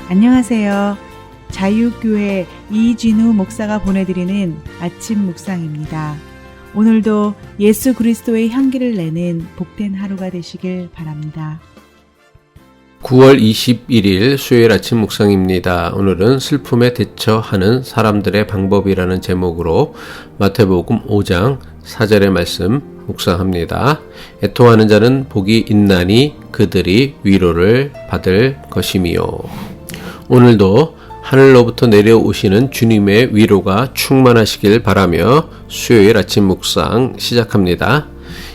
안녕하세요. 자유교회 이진우 목사가 보내드리는 아침 묵상입니다. 오늘도 예수 그리스도의 향기를 내는 복된 하루가 되시길 바랍니다. 9월 21일 수요일 아침 묵상입니다. 오늘은 슬픔에 대처하는 사람들의 방법이라는 제목으로 마태복음 5장 4절의 말씀 묵상합니다. 애통하는 자는 복이 있나니 그들이 위로를 받을 것이미요. 오늘도 하늘로부터 내려오시는 주님의 위로가 충만하시길 바라며 수요일 아침 묵상 시작합니다.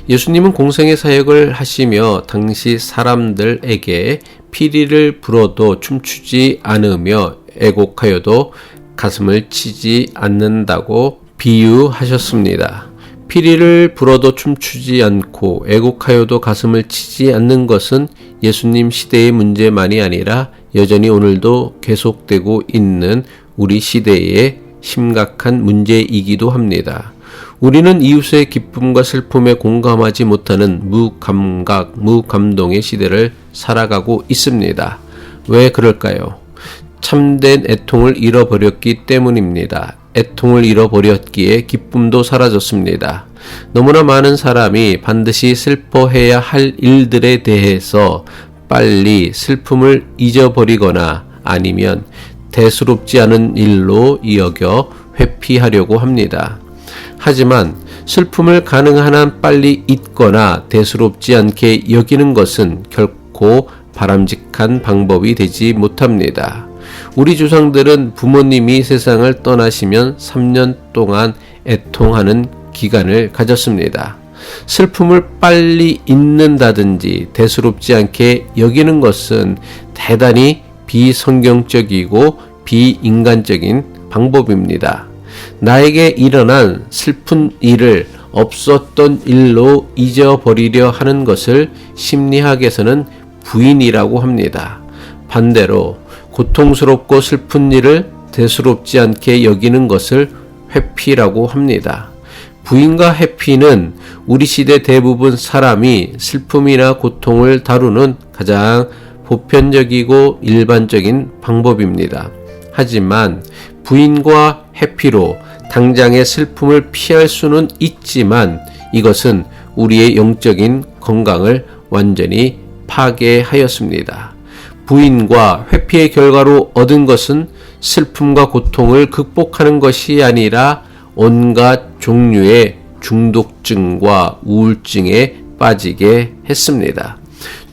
예수님은 공생의 사역을 하시며 당시 사람들에게 피리를 불어도 춤추지 않으며 애곡하여도 가슴을 치지 않는다고 비유하셨습니다. 피리를 불어도 춤추지 않고 애곡하여도 가슴을 치지 않는 것은 예수님 시대의 문제만이 아니라 여전히 오늘도 계속되고 있는 우리 시대의 심각한 문제이기도 합니다. 우리는 이웃의 기쁨과 슬픔에 공감하지 못하는 무감각, 무감동의 시대를 살아가고 있습니다. 왜 그럴까요? 참된 애통을 잃어버렸기 때문입니다. 애통을 잃어버렸기에 기쁨도 사라졌습니다. 너무나 많은 사람이 반드시 슬퍼해야 할 일들에 대해서 빨리 슬픔을 잊어버리거나 아니면 대수롭지 않은 일로 여겨 회피하려고 합니다. 하지만 슬픔을 가능한 한 빨리 잊거나 대수롭지 않게 여기는 것은 결코 바람직한 방법이 되지 못합니다. 우리 조상들은 부모님이 세상을 떠나시면 3년 동안 애통하는 기간을 가졌습니다. 슬픔을 빨리 잊는다든지 대수롭지 않게 여기는 것은 대단히 비성경적이고 비인간적인 방법입니다. 나에게 일어난 슬픈 일을 없었던 일로 잊어버리려 하는 것을 심리학에서는 부인이라고 합니다. 반대로 고통스럽고 슬픈 일을 대수롭지 않게 여기는 것을 회피라고 합니다. 부인과 회피는 우리 시대 대부분 사람이 슬픔이나 고통을 다루는 가장 보편적이고 일반적인 방법입니다. 하지만 부인과 회피로 당장의 슬픔을 피할 수는 있지만 이것은 우리의 영적인 건강을 완전히 파괴하였습니다. 부인과 회피의 결과로 얻은 것은 슬픔과 고통을 극복하는 것이 아니라 온갖 종류의 중독증과 우울증에 빠지게 했습니다.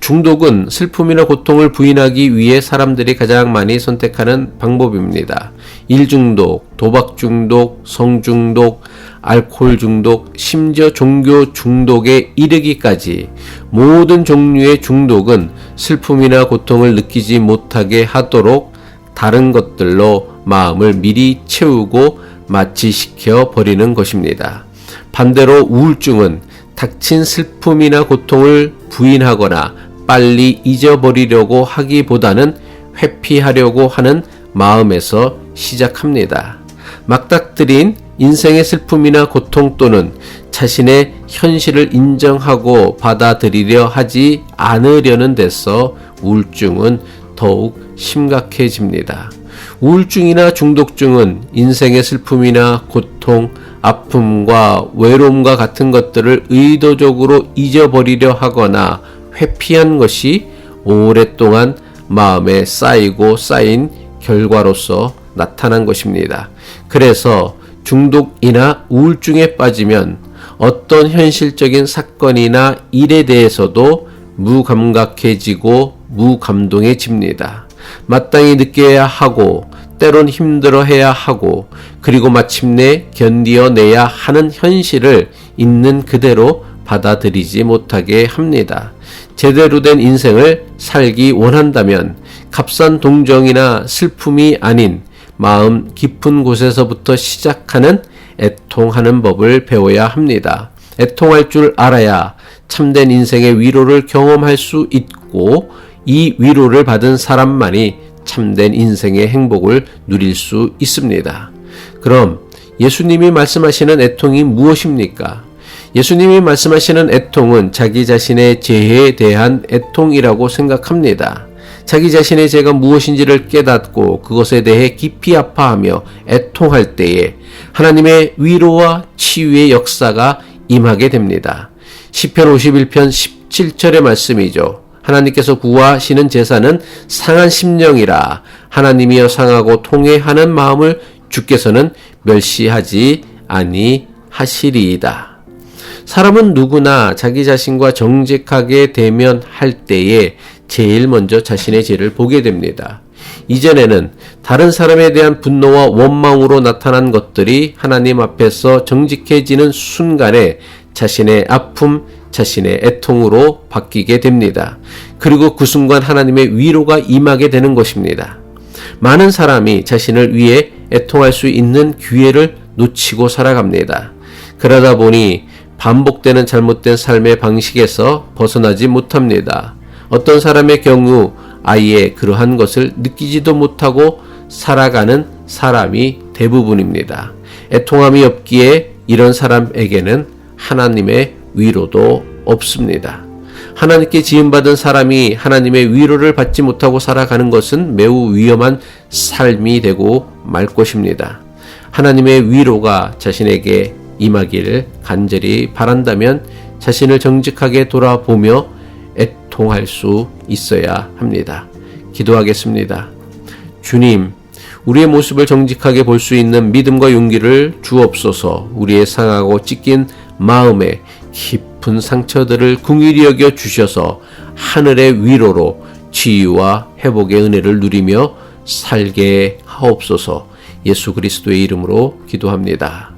중독은 슬픔이나 고통을 부인하기 위해 사람들이 가장 많이 선택하는 방법입니다. 일중독, 도박중독, 성중독, 알코올 중독, 심지어 종교 중독에 이르기까지 모든 종류의 중독은 슬픔이나 고통을 느끼지 못하게 하도록 다른 것들로 마음을 미리 채우고 마취시켜 버리는 것입니다. 반대로 우울증은 닥친 슬픔이나 고통을 부인하거나 빨리 잊어버리려고 하기보다는 회피하려고 하는 마음에서 시작합니다. 막닥뜨린 인생의 슬픔이나 고통 또는 자신의 현실을 인정하고 받아들이려 하지 않으려는 데서 우울증은 더욱 심각해집니다. 우울증이나 중독증은 인생의 슬픔이나 고통, 아픔과 외로움과 같은 것들을 의도적으로 잊어버리려 하거나 회피한 것이 오랫동안 마음에 쌓이고 쌓인 결과로서 나타난 것입니다. 그래서 중독이나 우울증에 빠지면 어떤 현실적인 사건이나 일에 대해서도 무감각해지고 무감동해집니다. 마땅히 느껴야 하고 때론 힘들어해야 하고 그리고 마침내 견디어내야 하는 현실을 있는 그대로 받아들이지 못하게 합니다. 제대로 된 인생을 살기 원한다면 값싼 동정이나 슬픔이 아닌 마음 깊은 곳에서부터 시작하는 애통하는 법을 배워야 합니다. 애통할 줄 알아야 참된 인생의 위로를 경험할 수 있고 이 위로를 받은 사람만이 참된 인생의 행복을 누릴 수 있습니다. 그럼 예수님이 말씀하시는 애통이 무엇입니까? 예수님이 말씀하시는 애통은 자기 자신의 죄에 대한 애통이라고 생각합니다. 자기 자신의 죄가 무엇인지를 깨닫고 그것에 대해 깊이 아파하며 애통할 때에 하나님의 위로와 치유의 역사가 임하게 됩니다. 시편 51편 17절의 말씀이죠. 하나님께서 구하시는 제사는 상한 심령이라 하나님이여 상하고 통회하는 마음을 주께서는 멸시하지 아니하시리이다. 사람은 누구나 자기 자신과 정직하게 대면할 때에 제일 먼저 자신의 죄를 보게 됩니다. 이전에는 다른 사람에 대한 분노와 원망으로 나타난 것들이 하나님 앞에서 정직해지는 순간에 자신의 아픔, 자신의 애통으로 바뀌게 됩니다. 그리고 그 순간 하나님의 위로가 임하게 되는 것입니다. 많은 사람이 자신을 위해 애통할 수 있는 기회를 놓치고 살아갑니다. 그러다 보니 반복되는 잘못된 삶의 방식에서 벗어나지 못합니다. 어떤 사람의 경우 아예 그러한 것을 느끼지도 못하고 살아가는 사람이 대부분입니다. 애통함이 없기에 이런 사람에게는 하나님의 위로도 없습니다. 하나님께 지음받은 사람이 하나님의 위로를 받지 못하고 살아가는 것은 매우 위험한 삶이 되고 말 것입니다. 하나님의 위로가 자신에게 임하기를 간절히 바란다면 자신을 정직하게 돌아보며 애통할 수 있어야 합니다. 기도하겠습니다. 주님, 우리의 모습을 정직하게 볼 수 있는 믿음과 용기를 주옵소서. 우리의 상하고 찢긴 마음에 깊은 상처들을 긍휼히 여겨 주셔서 하늘의 위로로 치유와 회복의 은혜를 누리며 살게 하옵소서. 예수 그리스도의 이름으로 기도합니다.